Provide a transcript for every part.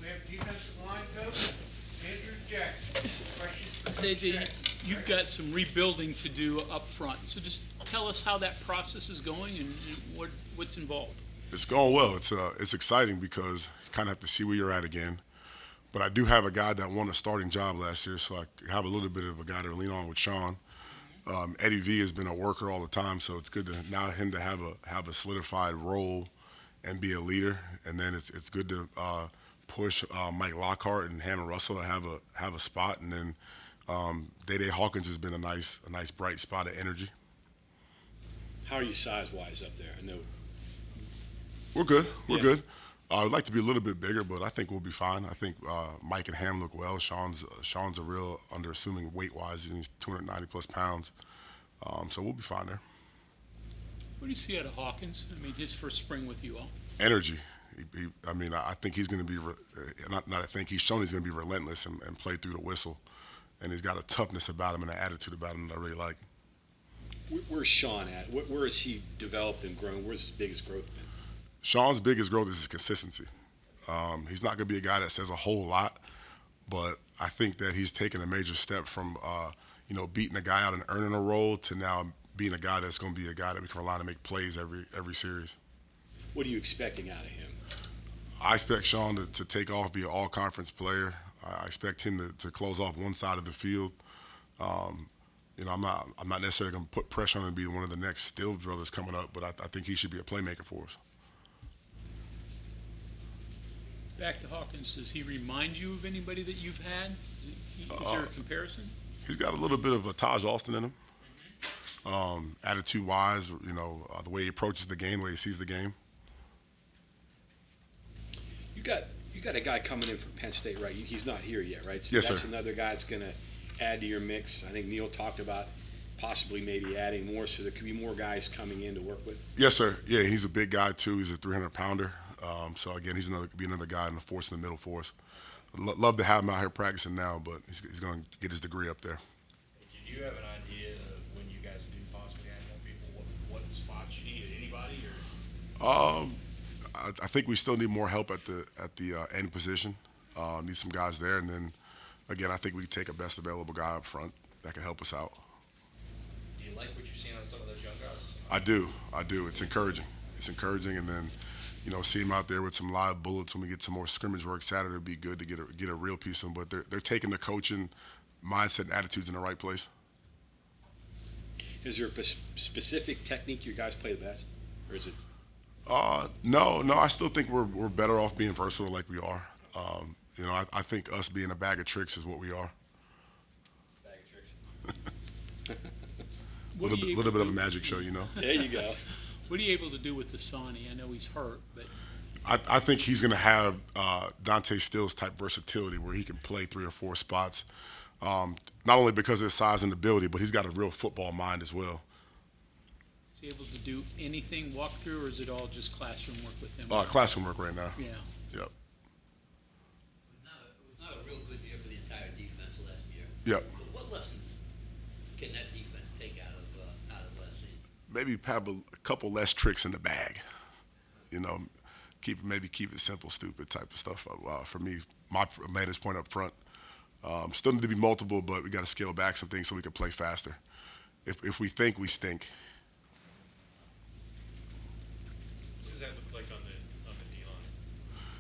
We have defensive line coach, Andrew Jackson. Questions for Coach AJ, Jackson? you've got some rebuilding to do up front, so just tell us how that process is going and what's involved. It's going well. It's exciting because you kind of have to see where you're at again. But I do have a guy that won a starting job last year, so I have a little bit of a guy to lean on with Sean. Eddie V has been a worker all the time, so it's good to now him to have a solidified role and be a leader. And then it's good to push Mike Lockhart and Hammond Russell to have a spot. And then Day Hawkins has been a nice bright spot of energy. How are you size-wise up there? I know. We're good. We're Yeah. good. I would like to be a little bit bigger, but I think we'll be fine. I think Mike and Ham look well. Sean's a real underassuming weight-wise. He's 290 plus pounds, so we'll be fine there. What do you see out of Hawkins? I mean, his first spring with you all. Energy. I think he's going to be he's shown he's going to be relentless and play through the whistle, and he's got a toughness about him and an attitude about him that I really like. Where's Sean at? Where has he developed and grown? Where's his biggest growth been? Sean's biggest growth is his consistency. He's not going to be a guy that says a whole lot, but I think that he's taken a major step from beating a guy out and earning a role to now being a guy that's going to be a guy that we can rely on to make plays every series. What are you expecting out of him? I expect Sean to take off, be an all-conference player. I expect him to close off one side of the field. I'm not necessarily going to put pressure on him to be one of the next Stills brothers coming up, but I think he should be a playmaker for us. Back to Hawkins, does he remind you of anybody that you've had? Is there a comparison? He's got a little bit of a Taj Austin in him. Attitude-wise, the way he approaches the game, the way he sees the game. You got a guy coming in from Penn State, right? He's not here yet, right? So Yes, that's sir. another guy that's going to add to your mix. I think Neil talked about possibly maybe adding more, so there could be more guys coming in to work with. Yes, sir. Yeah, he's a big guy too. He's a 300-pounder. So again, he's another guy in the force in the middle for us. Love to have him out here practicing now, but he's going to get his degree up there. Do you have an idea of when you guys do possibly add more people, what spots you need? Anybody or? I think we still need more help at the end position. Need some guys there, and then again, I think we can take a best available guy up front that can help us out. Do you like what you're seeing on some of those young guys? I do. It's encouraging. And then see him out there with some live bullets when we get some more scrimmage work Saturday would be good to get a real piece of them. But they're taking the coaching mindset and attitudes in the right place. Is there a specific technique your guys play the best, or is it? No. I still think we're better off being versatile like we are. I think us being a bag of tricks is what we are. Bag of tricks. A little bit of a magic show, There you go. What are you able to do with Dasani? I know he's hurt, but I think he's going to have Dante Stills type versatility where he can play 3 or 4 spots. Not only because of his size and ability, but he's got a real football mind as well. is he able to do anything, walk through, or is it all just classroom work with him? Classroom work right now. Yeah. Yep. It was not a real good year for the entire defense last year. Yep. But what lessons can that defense take out of last season? Maybe have a couple less tricks in the bag. Keep it simple, stupid type of stuff. For me, my main point up front. Still need to be multiple, but we got to scale back some things so we can play faster. If we think, we stink. What does that look like on the D-line?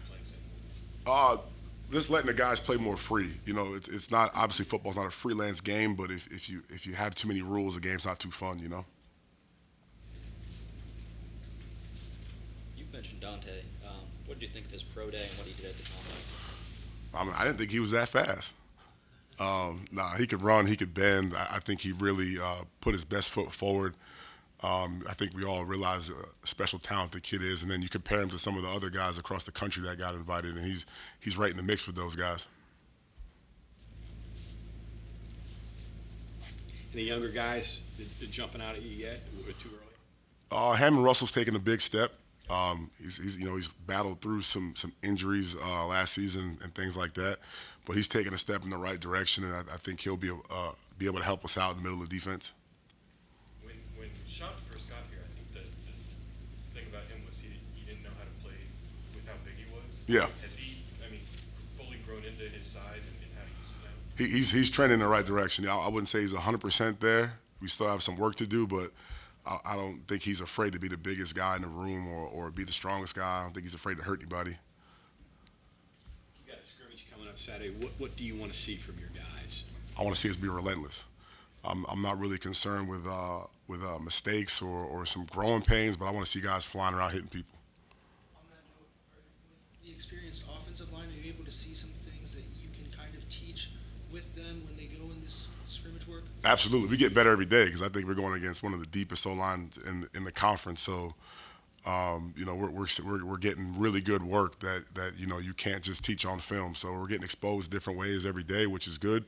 Playing simple. Just letting the guys play more free. It's not, obviously football's not a freelance game, but if you have too many rules, the game's not too fun. You mentioned Dante. What did you think of his pro day and what he did at the combine? I didn't think he was that fast. He could run, he could bend. I think he really put his best foot forward. I think we all realize a special talent the kid is, and then you compare him to some of the other guys across the country that got invited, and he's right in the mix with those guys. Any younger guys that jumping out at you yet, or too early? Hammond Russell's taken a big step. He's battled through some injuries last season and things like that, but he's taken a step in the right direction, and I think he'll be able to help us out in the middle of the defense. When Sean first got here, I think the thing about him was he didn't know how to play with how big he was. Yeah. Has he? I mean, into his size and how to use him now? He's trending in the right direction. I wouldn't say he's 100% there. We still have some work to do, but I don't think he's afraid to be the biggest guy in the room or be the strongest guy. I don't think he's afraid to hurt anybody. You got a scrimmage coming up Saturday. What do you want to see from your guys? I want to see us be relentless. I'm not really concerned with mistakes or some growing pains, but I want to see guys flying around hitting people. On that note, with the experienced offensive line, are you able to see some things that you can kind of teach with them when they go in this scrimmage work? Absolutely, we get better every day because I think we're going against one of the deepest O-lines in the conference. So, we're getting really good work that you can't just teach on film. So we're getting exposed different ways every day, which is good.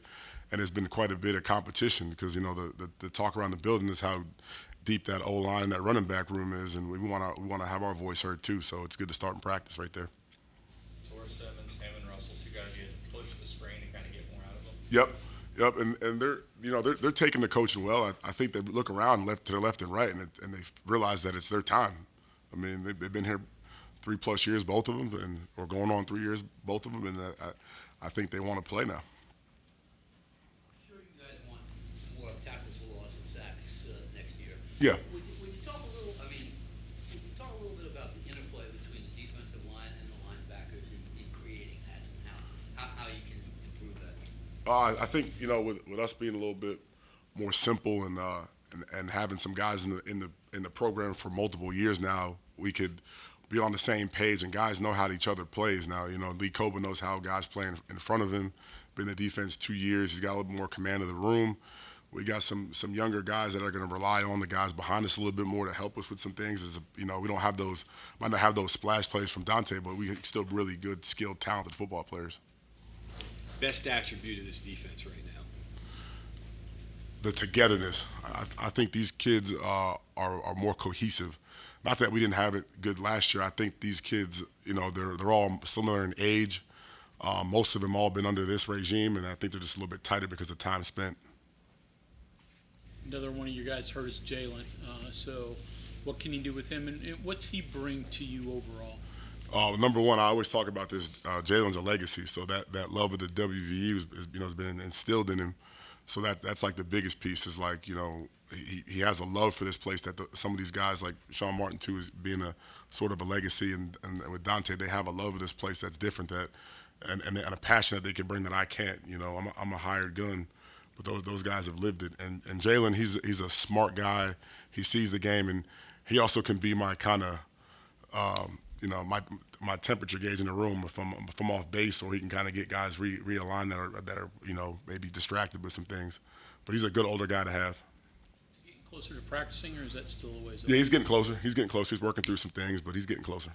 And there's been quite a bit of competition because the talk around the building is how deep that O-line and that running back room is, and we want to have our voice heard too. So it's good to start in practice right there. Torres Simmons, Hammond Russell, two guys you had to push the screen and kind of get more out of them. Yep, and they're taking the coaching well. I think they look around to their left and right, and they realize that it's their time. I mean, they've been here 3+ years, both of them, or going on 3 years, both of them, and I think they want to play now. Sure you guys want more tackles for loss and sacks next year. Yeah. Would you talk a little, would you talk a little bit about the interplay between the defensive line and the linebackers in creating that, and how you can improve that? I think with us being a little bit more simple and having some guys in the program for multiple years now, we could be on the same page and guys know how each other plays now. Lee Coba knows how guys play in front of him. Been in the defense 2 years. He's got a little more command of the room. We got some younger guys that are going to rely on the guys behind us a little bit more to help us with some things. We don't have those, might not have those splash plays from Dante, but we still really good, skilled, talented football players. Best attribute of this defense right now? The togetherness. I think these kids are more cohesive. Not that we didn't have it good last year. I think these kids, they're all similar in age. Most of them all been under this regime, and I think they're just a little bit tighter because of time spent. Another one of you guys hurt is Jalen. So what can you do with him, and what's he bring to you overall? Number one, I always talk about this. Jalen's a legacy, so that love of the WVU has been instilled in him. So that's like the biggest piece is like he has a love for this place that some of these guys like Sean Martin too is being a sort of a legacy, and with Dante they have a love of this place that's different and a passion that they can bring that I can't. I'm a hired gun, but those guys have lived it. And Jalen, he's a smart guy. He sees the game, and he also can be my kind of my temperature gauge in the room if I'm off base, or he can kind of get guys realigned that are maybe distracted with some things. But he's a good older guy to have. Is he getting closer to practicing, or is that still a ways Yeah, away? he's getting closer. He's working through some things, but he's getting closer.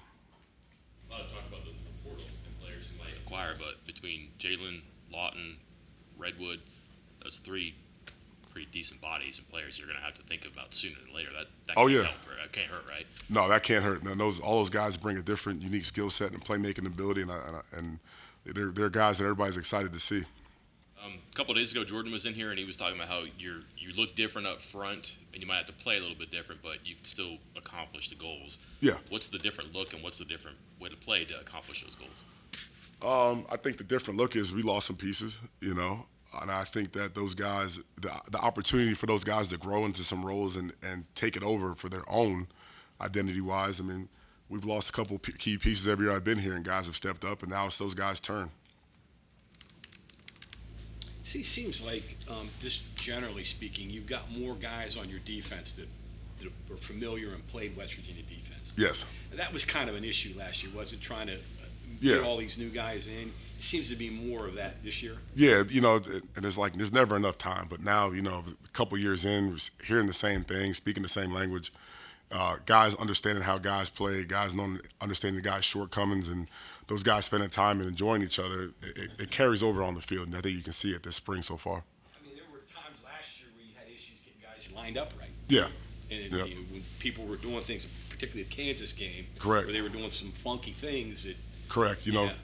A lot of talk about the portal and players who might acquire, but between Jalen, Lawton, Redwood, those three pretty decent bodies and players you're going to have to think about sooner than later. That Oh, can't yeah. help, right? Can't hurt, right? No, that can't hurt. Now, all those guys bring a different, unique skill set and playmaking ability, and they're guys that everybody's excited to see. A couple of days ago, Jordan was in here and he was talking about how you look different up front and you might have to play a little bit different, but you can still accomplish the goals. Yeah. What's the different look and what's the different way to play to accomplish those goals? I think the different look is we lost some pieces, and I think that those guys, the opportunity for those guys to grow into some roles and take it over for their own identity-wise. I mean, we've lost a couple key pieces every year I've been here, and guys have stepped up, and now it's those guys' turn. It seems like, just generally speaking, you've got more guys on your defense that are familiar and played West Virginia defense. Yes. That was kind of an issue last year, wasn't trying to Yeah. get all these new guys in. It seems to be more of that this year. Yeah, and there's never enough time. But now, a couple years in, we're hearing the same thing, speaking the same language, guys understanding how guys play, guys understanding the guys' shortcomings, and those guys spending time and enjoying each other. It carries over on the field, and I think you can see it this spring so far. I mean, there were times last year where you had issues getting guys lined up right. Yeah. And Yep. when people were doing things, particularly the Kansas game, Correct. where they were doing some funky things that Correct. Yeah.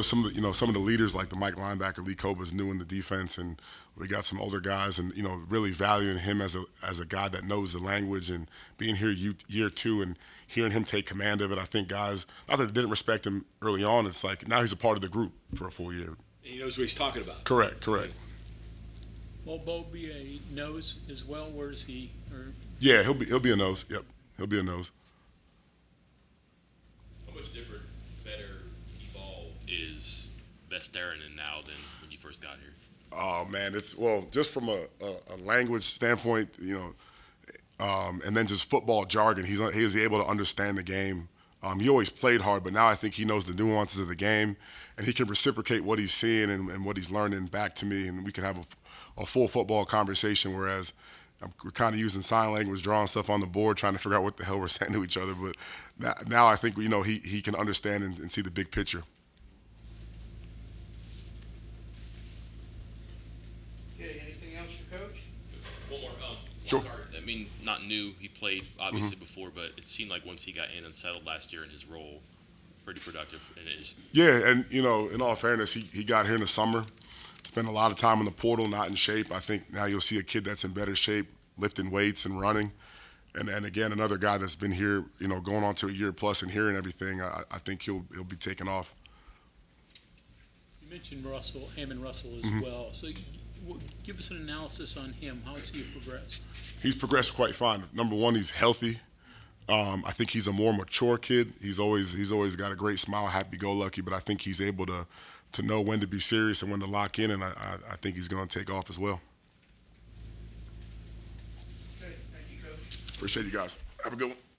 Some of the leaders like the Mike linebacker Lee Coba is new in the defense, and we got some older guys, and really valuing him as a guy that knows the language, and being here year two and hearing him take command of it. I think guys, not that they didn't respect him early on, it's like now he's a part of the group for a full year. And he knows what he's talking about. Correct. Will Bo be a nose as well? Where is he? Or Yeah, he'll be a nose. Yep, he'll be a nose. How much different, better, evolved is Vesteranen now than when you first got here? Oh man, it's just from a language standpoint, and then just football jargon. He was able to understand the game. He always played hard, but now I think he knows the nuances of the game, and he can reciprocate what he's seeing and what he's learning back to me, and we can have a full football conversation. Whereas we're kind of using sign language, drawing stuff on the board, trying to figure out what the hell we're saying to each other. But now I think he can understand and see the big picture. Okay, anything else for Coach? One more. Sure. Lockhart, I mean, not new. He played obviously before, but it seemed like once he got in and settled last year in his role, pretty productive in his. Yeah, and in all fairness, he got here in the summer, spent a lot of time in the portal, not in shape. I think now you'll see a kid that's in better shape, lifting weights and running. And again, another guy that's been here, going on to a year plus and hearing everything, I think he'll be taking off. you mentioned Hammond Russell as well. So give us an analysis on him. How has he progressed? He's progressed quite fine. Number one, he's healthy. I think he's a more mature kid. He's always got a great smile, happy-go-lucky. But I think he's able to know when to be serious and when to lock in, and I think he's going to take off as well. Okay, thank you, Coach. Appreciate you guys. Have a good one.